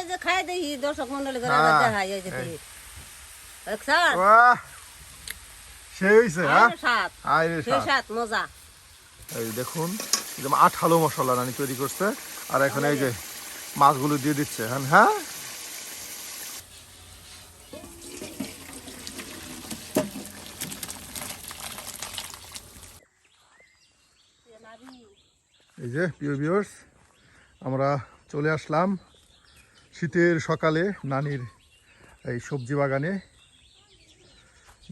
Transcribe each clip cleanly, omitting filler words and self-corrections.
এই যে খাই দেই দর্শক মণ্ডলী করে হ্যাঁ। দেখাই এই যে দেখছেন বাহ সেই হইছে হ্যাঁ স্বাদ আইরে সেই স্বাদ। স্বাদ মজা এই দেখুন একদম আঠালো মশলা রানী তৈরি করছে আর এখন এই যে মাছগুলো দিয়ে দিচ্ছে হ্যাঁ হ্যাঁ এই যে প্রিয় ভিউয়ার্স আমরা চলে আসলাম শীতের সকালে নানির এই সবজি বাগানে।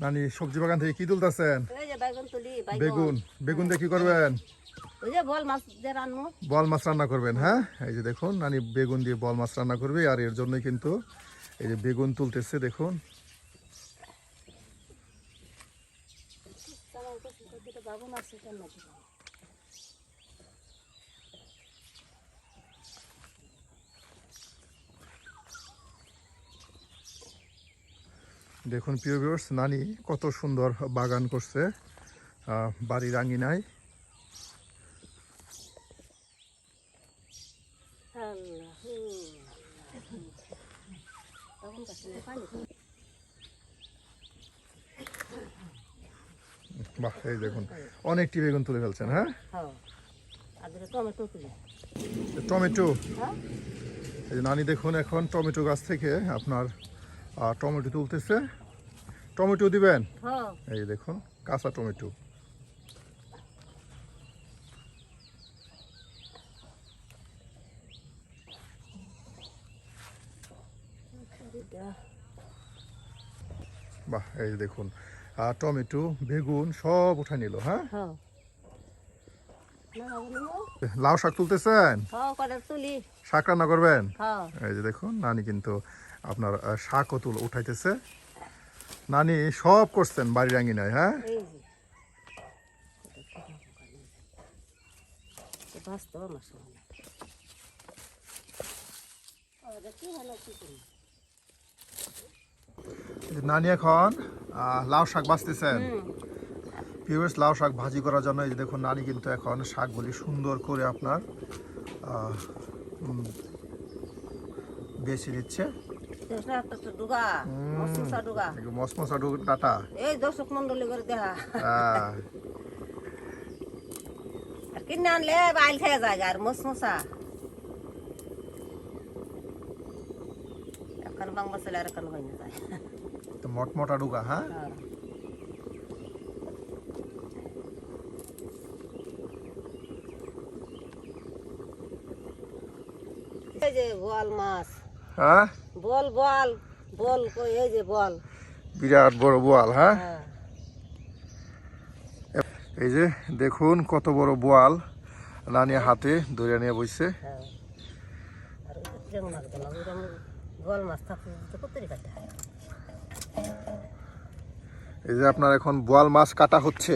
নানি সবজি বাগান থেকে কি তুলতেছেন? এই যে বেগুন তুলি বেগুন। বেগুন দিয়ে কি করবেন? ওই যে বল মাছ দিয়ে রান্না বল মাছ রান্না করবেন হ্যাঁ। এই যে দেখুন নানি বেগুন দিয়ে বল মাছ রান্না করবে আর এর জন্যই কিন্তু এই যে বেগুন তুলতেছে দেখুন। বেগুন আছে কেন দেখুন প্রিয় ভিউয়ার্স নানি কত সুন্দর বাগান করছে বাড়ির আঙিনায়। বাহ এই দেখুন অনেকটি বেগুন তুলে ফেলছেন হ্যাঁ। টমেটো এই যে নানি দেখুন এখন টমেটো গাছ থেকে আপনার টমেটো তুলতেছে। টমেটো দিবেন এই দেখুন কাঁচা টমেটো। বাহ এই দেখুন টমেটো বেগুন সব উঠে নিল হ্যাঁ। লাউ শাক তুলতেছেন? শাক রান্না করবেন? এই যে দেখুন নানি কিন্তু আপনার শাকও উঠাইতেছে। নানি সব করছেন বাড়ির আঙিনায় হ্যাঁ। নানি এখন লাউ শাক বাছতেছেন। পিওর্স লাউ শাক ভাজি করার জন্য এই যে দেখুন নানি কিন্তু এখন শাকগুলি সুন্দর করে আপনার বেছে নিচ্ছে। মসমসা ডাটা এই দর্শক মন্ডলী করে দেখা কিনে আনলে বাইল খেয়ে যায় আর মসমসা এখন বাংলা ছেলে আর এখন হয়ে যায় তো মটমটা ডুগা হ্যাঁ। এই যে বল মাছ হ্যাঁ বল বল বল কই এই যে বল বিরাট বড় বোয়াল হ্যাঁ। এই যে দেখুন কত বড় বোয়াল নানি হাতে ধরে নিয়ে বসছে। এই যে আপনার এখন বোয়াল মাছ কাটা হচ্ছে।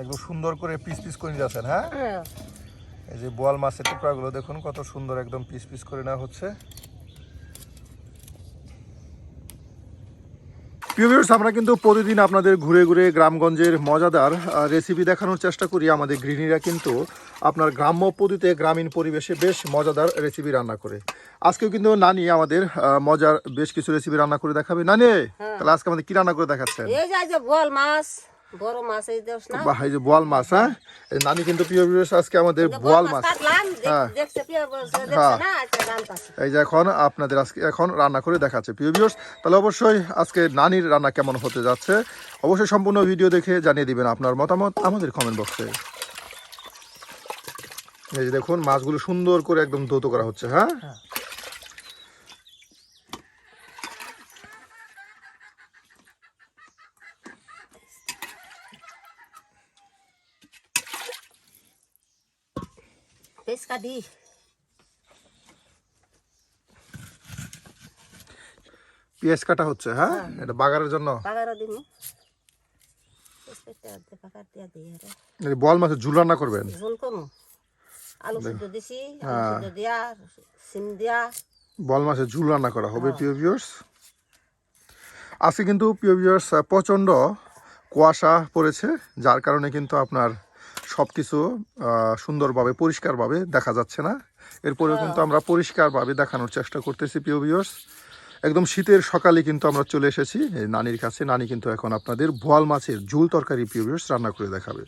একদম সুন্দর করে পিস পিস করে যাচ্ছেন হ্যাঁ। এই যে বোয়াল মাছের টুকরাগুলো দেখুন কত সুন্দর একদম পিস পিস করে নেওয়া হচ্ছে। প্রিয় ভিউয়ার্স আমরা কিন্তু প্রতিদিন আপনাদের ঘুরে ঘুরে গ্রামগঞ্জের মজাদার রেসিপি দেখানোর চেষ্টা করি। আমাদের গৃহিণীরা কিন্তু আপনার গ্রাম্য পদ্ধতিতে গ্রামীণ পরিবেশে বেশ মজাদার রেসিপি রান্না করে। আজকেও কিন্তু নানি আমাদের মজার বেশ কিছু রেসিপি রান্না করে দেখাবে। নানি তাহলে আজকে আমাদের কি রান্না করে দেখাচ্ছেন? এই যে বল মাছ বড় মাছ এই দেশ না বাহ এই যে বোয়াল মাছ হ্যাঁ। নানি কিন্তু প্রিয় ভিউয়ার্স আজকে আমাদের বোয়াল মাছ হ্যাঁ এই যে এখন আপনাদের আজকে এখন রান্না করে দেখাচ্ছে প্রিয় ভিউয়ার্স। তাহলে অবশ্যই আজকে নানির রান্না কেমন হতে যাচ্ছে অবশ্যই সম্পূর্ণ ভিডিও দেখে জানিয়ে দিবেন আপনার মতামত আমাদের কমেন্ট বক্সে। এই যে দেখুন মাছগুলো সুন্দর করে একদম ধৌত করা হচ্ছে হ্যাঁ। পেঁয়াজ কাটা হচ্ছে হ্যাঁ এটা বাগারের জন্য। বল মাছের ঝুল রান্না করবেন? আলু সিদ্ধ দিছি, আলু সিদ্ধ দিয়া সিম দিয়া বোয়াল মাছের ঝুল রান্না করা হবে প্রিয় ভিউয়ার্স। আজকে কিন্তু প্রিয় ভিউয়ার্স প্রচণ্ড কুয়াশা পড়েছে, যার কারণে কিন্তু আপনার সব কিছু সুন্দরভাবে পরিষ্কারভাবে দেখা যাচ্ছে না। এরপরেও কিন্তু আমরা পরিষ্কারভাবে দেখানোর চেষ্টা করতেছি প্রিয় ভিউয়ার্স। একদম শীতের সকালে কিন্তু আমরা চলে এসেছি এই নানির কাছে। নানি কিন্তু এখন আপনাদের বোয়াল মাছের ঝুল তরকারি প্রিয় ভিউয়ার্স রান্না করে দেখাবে।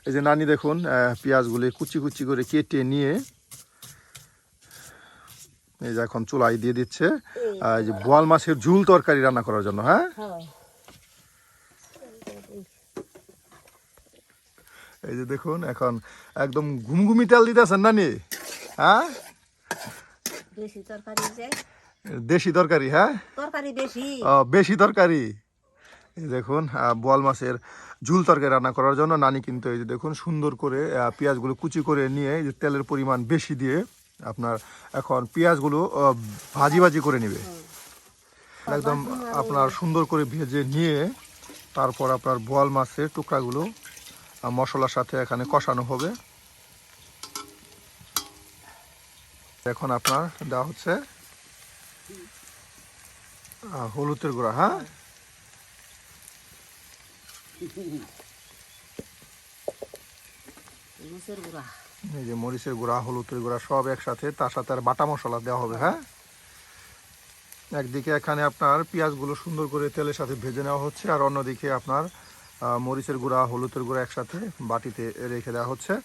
এই যে নানি দেখুন পেঁয়াজগুলি কুচি কুচি করে কেটে নিয়ে এই যে এখন চুলায় দিয়ে দিচ্ছে এই যে বোয়াল মাছের ঝুল তরকারি রান্না করার জন্য। হ্যাঁ, এই যে দেখুন এখন একদম ঘুমঘুমি তেল দিতেছেন নানি। হ্যাঁ, বেশি তরকারি যে দেশি তরকারি। হ্যাঁ, তরকারি বেশি বেশি তরকারি। এই দেখুন বোয়াল মাছের ঝুল তরকারি রান্না করার জন্য নানি কিন্তু এই যে দেখুন সুন্দর করে পেঁয়াজগুলো কুচি করে নিয়ে এই যে তেলের পরিমাণ বেশি দিয়ে আপনার এখন পেঁয়াজগুলো ভাজি ভাজি করে নেবে একদম আপনার সুন্দর করে ভেজে নিয়ে তারপর আপনার বোয়াল মাছের টুকরাগুলো মশলার সাথে এখানে কষানো হবে। এখন আপনার দেওয়া হচ্ছে হলুদের গুঁড়া। হ্যাঁ, এই যে মরিচের গুঁড়া, হলুদের গুঁড়া সব একসাথে, তার সাথে আর বাটা মশলা দেওয়া হবে। হ্যাঁ, একদিকে এখানে আপনার পেঁয়াজগুলো সুন্দর করে তেলের সাথে ভেজে নেওয়া হচ্ছে, আর অন্যদিকে আপনার মরিচের গুঁড়া, হলুদের গুঁড়া একসাথে বাটিতে রেখে দেওয়া হচ্ছে।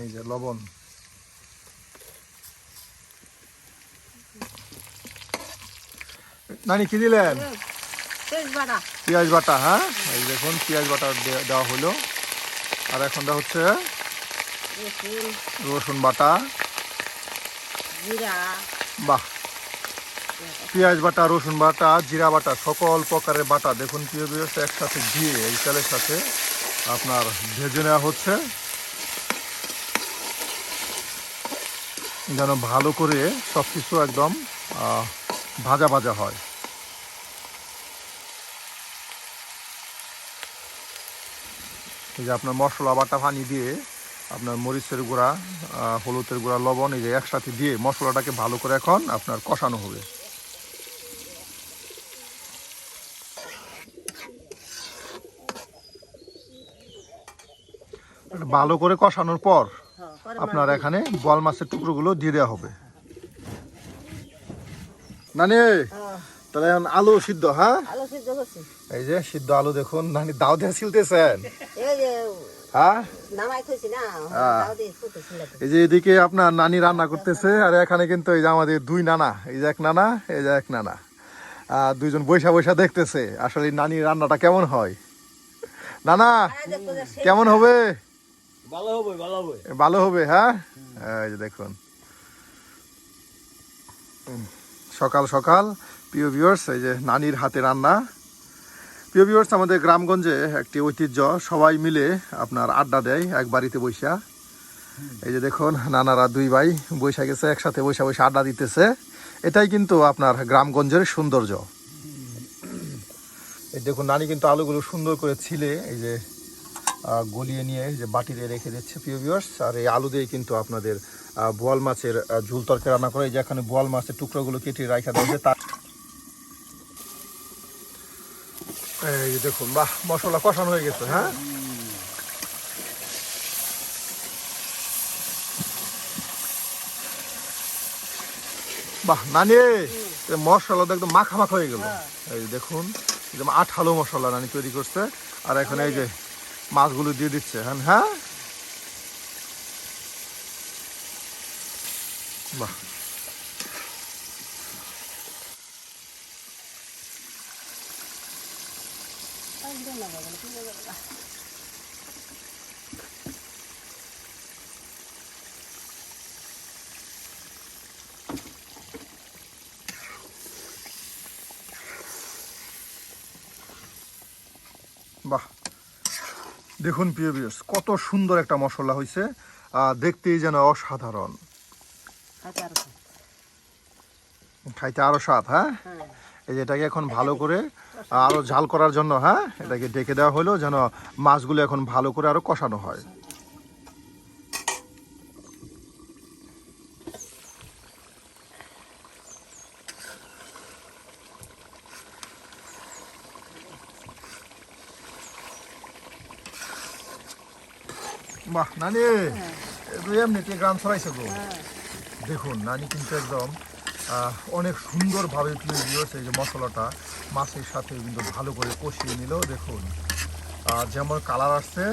এই যে লবণ, নানি কি দিলেন? পেঁয়াজ বাটা। হ্যাঁ, এই দেখুন পেঁয়াজ বাটা দেওয়া হলো, আর এখন দেওয়া হচ্ছে রসুন বাটা। বাহ, পেঁয়াজ বাটা, রসুন বাটা, জিরা বাটা, সকল প্রকারের বাটা দেখুন প্রিয় ভিউয়ার্স একসাথে দিয়ে এই তেলের সাথে আপনার ভেজে নেওয়া হচ্ছে যেন ভালো করে সব কিছু একদম ভাজা ভাজা হয়। এই যে আপনার মশলা বাটা পানি দিয়ে আপনার মরিচের গুঁড়া, হলুদের গুঁড়া, লবণ এই যে একসাথে দিয়ে মশলাটাকে ভালো করে এখন আপনার কষানো হবে। ভালো করে কষানোর পর আপনার এখানে বোয়াল মাছের টুকরোগুলো দিয়ে দেওয়া হবে। নানি তাহলে এখন আলু সিদ্ধ। হ্যাঁ, এই যে সিদ্ধ আলু দেখুন নানি দাও দিয়ে ছিলতেছেন। হ্যাঁ, এই যে এদিকে আপনার নানি রান্না করতেছে, আর এখানে কিন্তু এই যে আমাদের দুই নানা, এই যে এক নানা, এই যে এক নানা, দুইজন বৈশা বৈশা দেখতেছে আসলে নানি রান্নাটা কেমন হয়। নানা কেমন হবে? ভালো হবে, ভালো হবে, ভালো হবে। হ্যাঁ, এই যে দেখুন সকাল সকাল প্রিয় ভিউয়ার্স এই যে নানির হাতে রান্না। প্রিয় ভিউয়ার্স আমাদের গ্রামগঞ্জে একটি ঐতিহ্য, সবাই মিলে আপনার আড্ডা দেয় এক বাড়িতে বৈশা। এই যে দেখুন নানারা দুই ভাই বৈশা গেছে, একসাথে বৈশা বৈশা আড্ডা দিতেছে। এটাই কিন্তু আপনার গ্রামগঞ্জের সৌন্দর্য। এই দেখুন নানি কিন্তু আলুগুলো সুন্দর করে ছিলে এই যে গলিয়ে নিয়ে যে বাটিতে রেখে দিচ্ছে প্রিয় ভিউয়ার্স। আর এই আলু দিয়ে কিন্তু আপনাদের বোয়াল মাছের ঝুল তরকারি রান্না করে। এই যে এখানে বোয়াল মাছের টুকরোগুলো কেটে রাখা দেওয়া হয়েছে। তার এই যে দেখুন বাহ, মশলা কষানো হয়ে গেছে। হ্যাঁ, বাহ নানি মশলা তো একদম মাখা মাখা হয়ে গেল। এই দেখুন একদম আঠালো মশলা নানি তৈরি করছে। আর এখন এই যে মাছগুলো দিয়ে দিচ্ছে। হ্যাঁ, হ্যাঁ, বাহ, বাহ, দেখুন প্রিয় ভিউয়ার্স কত সুন্দর একটা মশলা হয়েছে। দেখতেই যেন অসাধারণ, খাইতে আরো স্বাদ। খাইতে আরো স্বাদ। হ্যাঁ, হ্যাঁ এই যে এটাকে এখন ভালো করে আরো ঝাল করার জন্য, হ্যাঁ, এটাকে ডেকে দেওয়া হলো যেন মাছগুলো এখন ভালো করে আরো কষানো হয়। বাহ নানি, এমনিতে গান ছড়াইছে গো। দেখুন নানি কিন্তু একদম অনেক সুন্দরভাবে দিয়েছে। এই যে মশলাটা মাছের সাথে কিন্তু ভালো করে কষিয়ে নিল। দেখুন যেমন কালার আসছে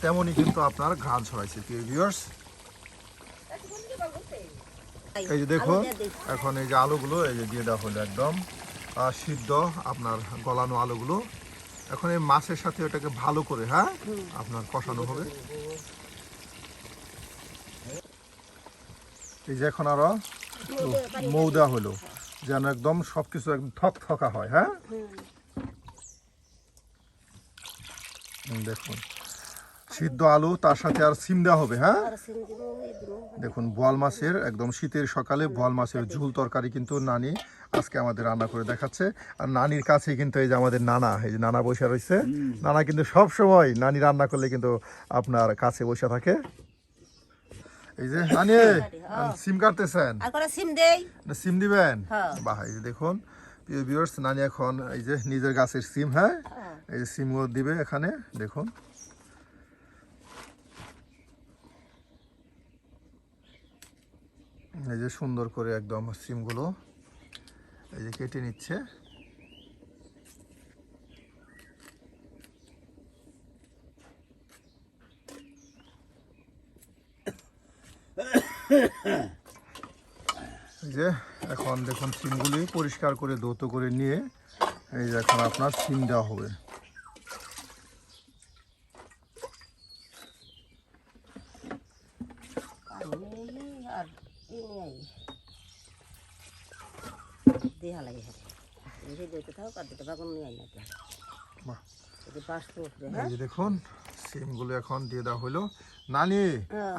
তেমনই কিন্তু আপনার ঘ্রাণ ছড়াইছে প্রিয় ভিউয়ার্স। এই যে দেখুন এখন এই যে আলুগুলো এই যে দিয়ে দেওয়া হলো একদম সিদ্ধ আপনার গলানো আলুগুলো। এখন এই মাছের সাথে ওটাকে ভালো করে, হ্যাঁ, আপনার কষানো হবে। এই যে এখন আরো মৌ দেওয়া হলো যেন একদম সবকিছু একদম থকথকা হয়। হ্যাঁ, দেখুন সিদ্ধ আলু তার সাথে আর সিম দেওয়া হবে। হ্যাঁ, আর সিম দিব, এই দিব। দেখুন বোয়াল মাছের একদম শীতের সকালে বোয়াল মাছের ঝোল তরকারি কিন্তু নানি আজকে আমাদের রান্না করে দেখাচ্ছে। আর নানির কাছে কিন্তু এই যে আমাদের নানা, এই যে নানা বসে রয়েছে। নানা কিন্তু সব সময় নানি রান্না করলে কিন্তু আপনার কাছে বসে থাকে। এই যে নানি সিম কাটতেছেন, আর করে সিম দেই। না সিম দিবেন? হ্যাঁ। বাহ, এই যে দেখুন প্রিয় ভিউয়ার্স নানি এখন এই যে নিজের গাছের সিম, হ্যাঁ, এই যে সিমগুলো দিবে এখানে। দেখুন এই যে সুন্দর করে একদম সিমগুলো এই যে কেটে নিচ্ছে। এই যে এখন দেখুন সিমগুলি পরিষ্কার করে ধৌত করে নিয়ে এই যে এখন আপনার সিম দেওয়া হবে। আর দেহা লাগে এই দিতে থাও আর দিতে বাগুন নিয়ে আই না। বাহ, এই পাঁচ তো উপরে। এই যে দেখুন সিমগুলো এখন দিয়ে দেওয়া হলো। নানি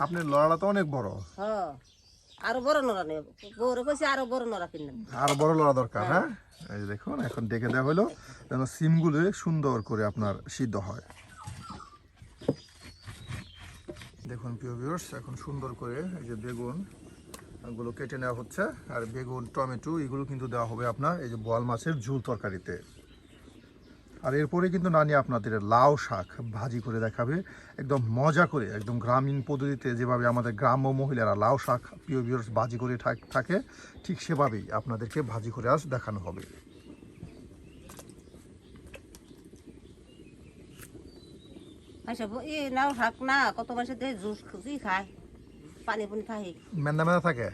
আপনার লড়াটা তো অনেক বড়। হ্যাঁ, আরো বড় নরা নেই, বউরে কইছে আরো বড় নরা কিনলাম। আরো বড় লড়া দরকার। হ্যাঁ, এই যে দেখুন এখন ডেকে দেওয়া হলো যেন সিমগুলো সুন্দর করে আপনার সিদ্ধ হয়। দেখুন প্রিয় ভিউয়ার্স এখন সুন্দর করে এই যে বেগুন গুলো কেটে নেওয়া হচ্ছে। আর বেগুন টমেটো এগুলো কিন্তু দেওয়া হবে আপনার এই যে বোয়াল মাছের ঝোল তরকারিতে। আর এরপরে কিন্তু নানি আপনাদের লাউ শাক ভাজি করে দেখাবে একদম মজা করে, একদম গ্রামীণ পদ্ধতিতে যেভাবে আমাদের গ্রাম্য মহিলারা লাউ শাক প্রিয় ভিউয়ার্স ভাজি করে থাকে ঠিক সেভাবেই আপনাদেরকে ভাজি করে আজ দেখানো হবে। আচ্ছা এই নাও শাক না কত মাসে দেয় জুস খুঁজি খায়, পানি পুনি খাই। মেন্দা মেন্দা থাকে।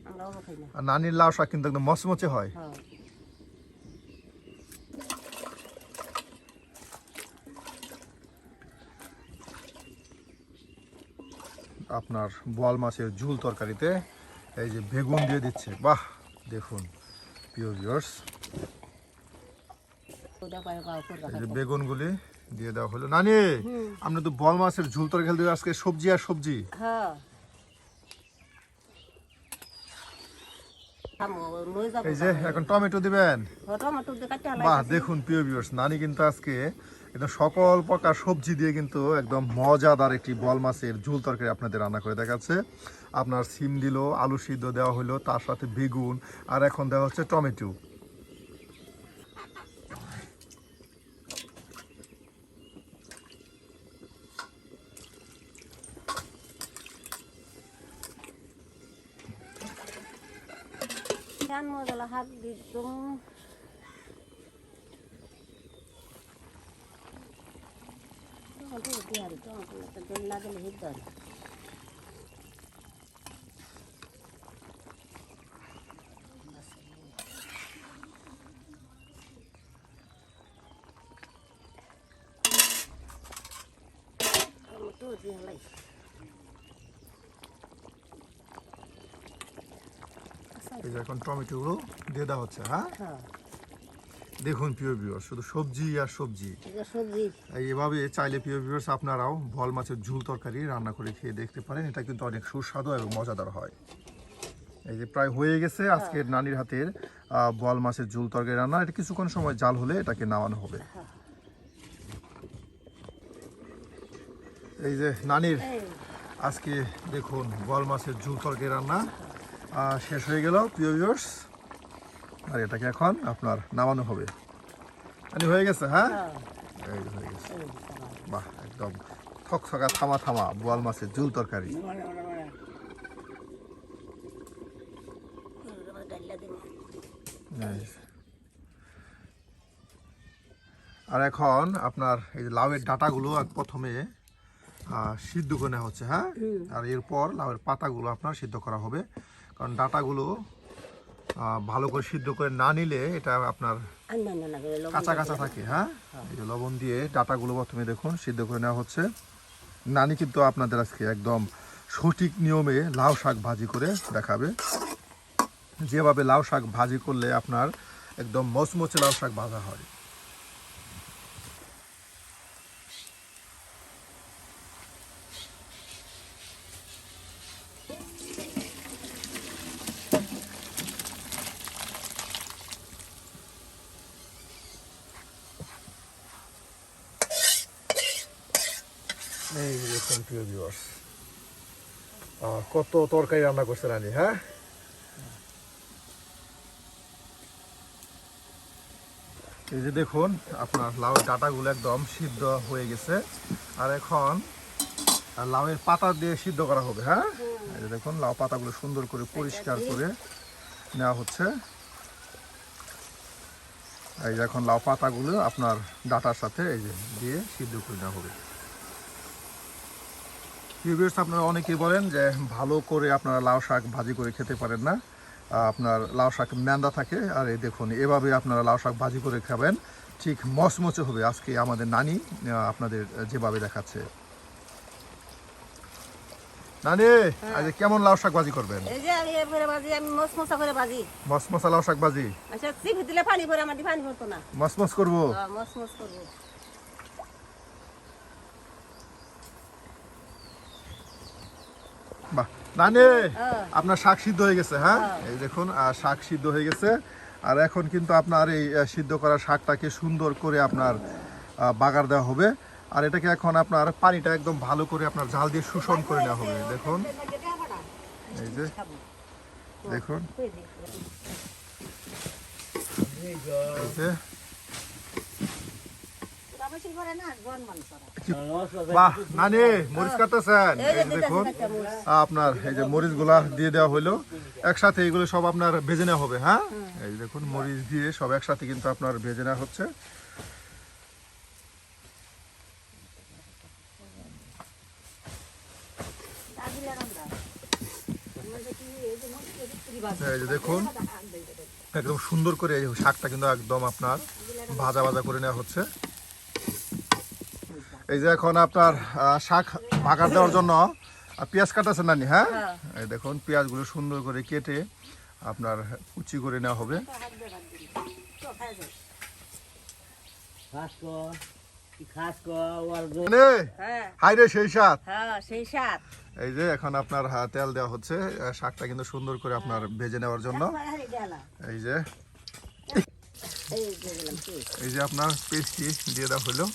আমরাও খাই না। আর নানির লাউ শাক কিন্তু একদম মচমচে হয়। হ্যাঁ আপনার বোয়াল মাছের ঝোল তরকারিতে এই যে বেগুন দিয়ে দিচ্ছে। বাহ, দেখুন প্রিয় ভিউয়ার্স এই যে বেগুনগুলি দিয়ে দেওয়া হলো। নানি আপনি তো বোয়াল মাছের ঝোল তরকারি খেলতে আজকে সবজি আর সবজি। হ্যাঁ এই যে এখন টমেটো দিবেন। টমেটো দিয়ে কাটতে বাহ, দেখুন প্রিয় ভিউয়ার্স নানি কিন্তু আজকে একদম সকল প্রকার সবজি দিয়ে কিন্তু একদম মজাদার একটি বোয়াল মাছের ঝোল তরকারি আপনাদের রান্না করে দেখাচ্ছে। আপনার সিম দিল, আলু সিদ্ধ দেওয়া হলো, তার সাথে বেগুন, আর এখন দেওয়া হচ্ছে টমেটো। মজা হাত দিতাম। না গেলে হিট টমেটো দিয়ে হলাই। এই যে এখন টমেটোগুলো দিয়ে দেওয়া হচ্ছে। হ্যাঁ, দেখুন প্রিয় ভিউয়ার্স, শুধু সবজি আর সবজি। এটা সবজি। এইভাবে চাইলে প্রিয় ভিউয়ার্স আপনারাও বোয়াল মাছের ঝুল তরকারি রান্না করে খেয়ে দেখতে পারেন। এটা কিন্তু অনেক সুস্বাদু এবং মজাদার হয়। এই যে প্রায় হয়ে গেছে আজকের নানির হাতের বোয়াল মাছের ঝুল তরকারি রান্না। এটা কিছুক্ষণ সময় জাল হলে এটাকে নামানো হবে। এই যে নানির আজকে দেখুন বোয়াল মাছের ঝুল তরকারি রান্না শেষ হয়ে গেল প্রিয় ভিউয়ার্স। আর এটাকে এখন আপনার নামানো হবে। নানি হয়ে গেছে? হ্যাঁ, এই যে হয়ে গেছে। বাহ, একদম থকথকা থামা থামা বোয়াল মাছের ঝুল তরকারি। আর এখন আপনার এই যে লাউয়ের ডাঁটাগুলো প্রথমে সিদ্ধ করে নেওয়া হচ্ছে। হ্যাঁ, আর এরপর লাউয়ের পাতাগুলো আপনার সিদ্ধ করা হবে, কারণ ডাঁটাগুলো ভালো করে সিদ্ধ করে না নিলে এটা আপনার কাঁচা কাঁচা থাকে। হ্যাঁ, এই যে লবণ দিয়ে ডাঁটাগুলো প্রথমে দেখুন সিদ্ধ করে নেওয়া হচ্ছে। নানি কিন্তু আপনাদের আজকে একদম সঠিক নিয়মে লাউ শাক ভাজি করে দেখাবে, যেভাবে লাউ শাক ভাজি করলে আপনার একদম মচমচে লাউ শাক ভাজা হয়। এই দেখুন প্রিয় ভিউয়ার্স, কত তরকারি রান্না করছে রানী। হ্যাঁ, এই যে দেখুন আপনার লাউয়ের ডাঁটাগুলো একদম সিদ্ধ হয়ে গেছে। আর এখন লাউয়ের পাতা দিয়ে সিদ্ধ করা হবে। হ্যাঁ, এই যে দেখুন লাউ পাতাগুলো সুন্দর করে পরিষ্কার করে নেওয়া হচ্ছে। এই যে এখন লাউ পাতাগুলো আপনার ডাঁটার সাথে এই যে দিয়ে সিদ্ধ করে নেওয়া হবে। ভিউয়ার্স, আপনারা অনেকেই বলেন যে ভালো করে আপনারা লাউ শাক ভাজি করে খেতে পারেন না, আপনার লাউ শাক ম্যান্দা থাকে। আর এই দেখুন এভাবে আপনারা লাউ শাক ভাজি করে খাবেন, ঠিক মচমচে হবে আজকে আমাদের নানি আপনাদের যেভাবে দেখাচ্ছে। নানি, আজ কেমন লাউ শাক ভাজি করবেন? এই যে আমি এবারে ভাজি, আমি মসমসা করে ভাজি। মচমচা লাউ শাক ভাজি। আচ্ছা, চিপে দিলে পানি ভরে, আমার পানি ভরতো না। মচমচ করবো? মসমস করবো। বাহ নানি, আপনার শাক সিদ্ধ হয়ে গেছে। হ্যাঁ, এই দেখুন শাক সিদ্ধ হয়ে গেছে। আর এখন কিন্তু আপনার এই সিদ্ধ করা শাকটাকে সুন্দর করে আপনার বাগার দেওয়া হবে। আর এটাকে এখন আপনার পানিটা একদম ভালো করে আপনার ঝাল দিয়ে শোষণ করে নেওয়া হবে। দেখুন এই যে দেখুন এই যে বাহ নানি, মরিচ কাটতেছেন? এই যে দেখুন আপনার এই যে মরিচ গুলা দিয়ে দেওয়া হলো একসাথে, এগুলো সব আপনার ভেজে নেওয়া হবে। হ্যাঁ, এই দেখুন মরিচ দিয়ে সব একসাথে কিন্তু আপনার ভেজে নেওয়া হচ্ছে। এই যে দেখুন একদম সুন্দর করে এই শাকটা কিন্তু একদম আপনার ভাজা ভাজা করে নেওয়া হচ্ছে। এই যে এখন আপনার শাক ভাগার দেওয়ার জন্য পেঁয়াজ কাটাছেন নানি। হ্যাঁ, এই দেখুন পেঁয়াজগুলো সুন্দর করে কেটে আপনার কুচি করে নেওয়া হবে। হাই রে সেই স্বাদ। এই যে এখন আপনার তেল দেওয়া হচ্ছে শাকটা কিন্তু সুন্দর করে আপনার ভেজে নেওয়ার জন্য। এই যে এই যে আপনার পেস্টটি দিয়ে দেওয়া হলো।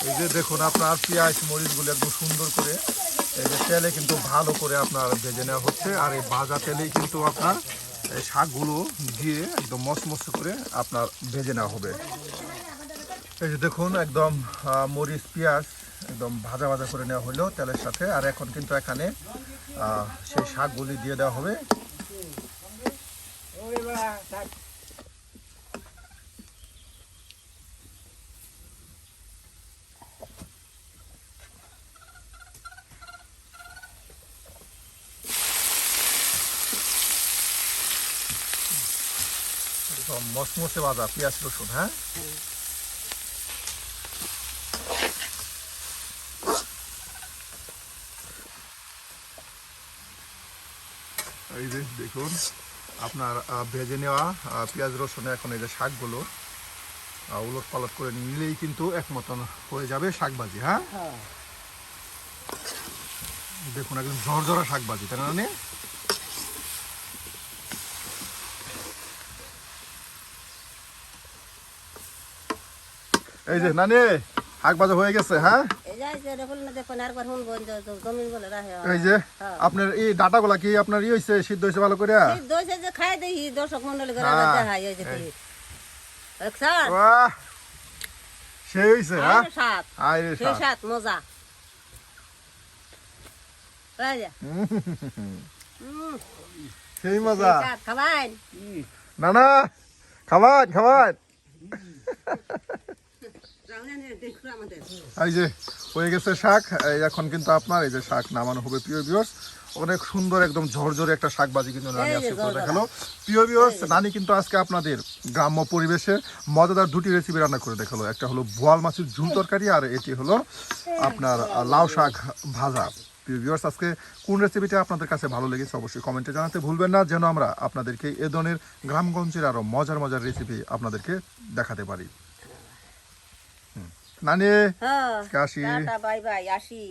এই যে দেখুন আপনার পেঁয়াজ মরিচগুলো একদম সুন্দর করে এই যে তেলে কিন্তু ভালো করে আপনার ভেজে নেওয়া হচ্ছে। আর এই ভাজা তেলেই কিন্তু আপনার এই শাকগুলো দিয়ে একদম মচমচ করে আপনার ভেজে নেওয়া হবে। এই যে দেখুন একদম মরিচ পেঁয়াজ একদম ভাজা ভাজা করে নেওয়া হলো তেলের সাথে। আর এখন কিন্তু এখানে সেই শাকগুলি দিয়ে দেওয়া হবে। মচমচে ভাজা পেঁয়াজ রসুন। হ্যাঁ, দেখুন আপনার ভেজে নেওয়া পেঁয়াজ রসুনে এখন এই যে শাকগুলো উলট পালট করে নিলেই কিন্তু এক মতন হয়ে যাবে শাকবাজি। হ্যাঁ, হ্যাঁ দেখুন একদম ঝরঝরা শাকবাজি, তাই না নানি? এই যে নানি শাক ভাজা হয়ে গেছে। হ্যাঁ, এই যাই যে দেখুন না দেখুন আরেকবার হুন বল জমিন বলে রাখে এই যে হ্যাঁ। আপনার এই ডাটাগুলা কি আপনার ই হয়েছে, সিদ্ধ হয়েছে ভালো করে? এই দোষে যে খাই দেখি দর্শক মন্ডলী করে হ্যাঁ। দেখাই এই যে স্যার বাহ, সেই হয়েছে। হ্যাঁ, সাত আরে সেই সাত মজা এই যে সেই মজা। সাত খাবাই না না, খাবার খাবার। এই যে হয়ে গেছে শাক, এই এখন কিন্তু আপনার এই যে শাক নামানো হবে। প্রিয় ভিউয়ার্স, অনেক সুন্দর একদম ঝরঝরে একটা শাকবাজি কিন্তু নানি এই যে আজকে করে ঝরঝরা। দেখালো। প্রিয় ভিউয়ার্স, নানি কিন্তু আজকে আপনাদের গ্রাম্য পরিবেশে মজাদার দুটি রেসিপি রান্না করে দেখালো। একটা হলো বোয়াল মাছের ঝুল তরকারি, আর এটি হলো আপনার লাউ শাক ভাজা। প্রিয় ভিউয়ার্স, আজকে কোন রেসিপিটা আপনাদের কাছে ভালো লেগেছে অবশ্যই কমেন্টে জানাতে ভুলবেন না, যেন আমরা আপনাদেরকে এ ধরনের গ্রামগঞ্জের আরো মজার মজার রেসিপি আপনাদেরকে দেখাতে পারি। নানি হ্যাঁ কাশি। টাটা বাই বাই আসি।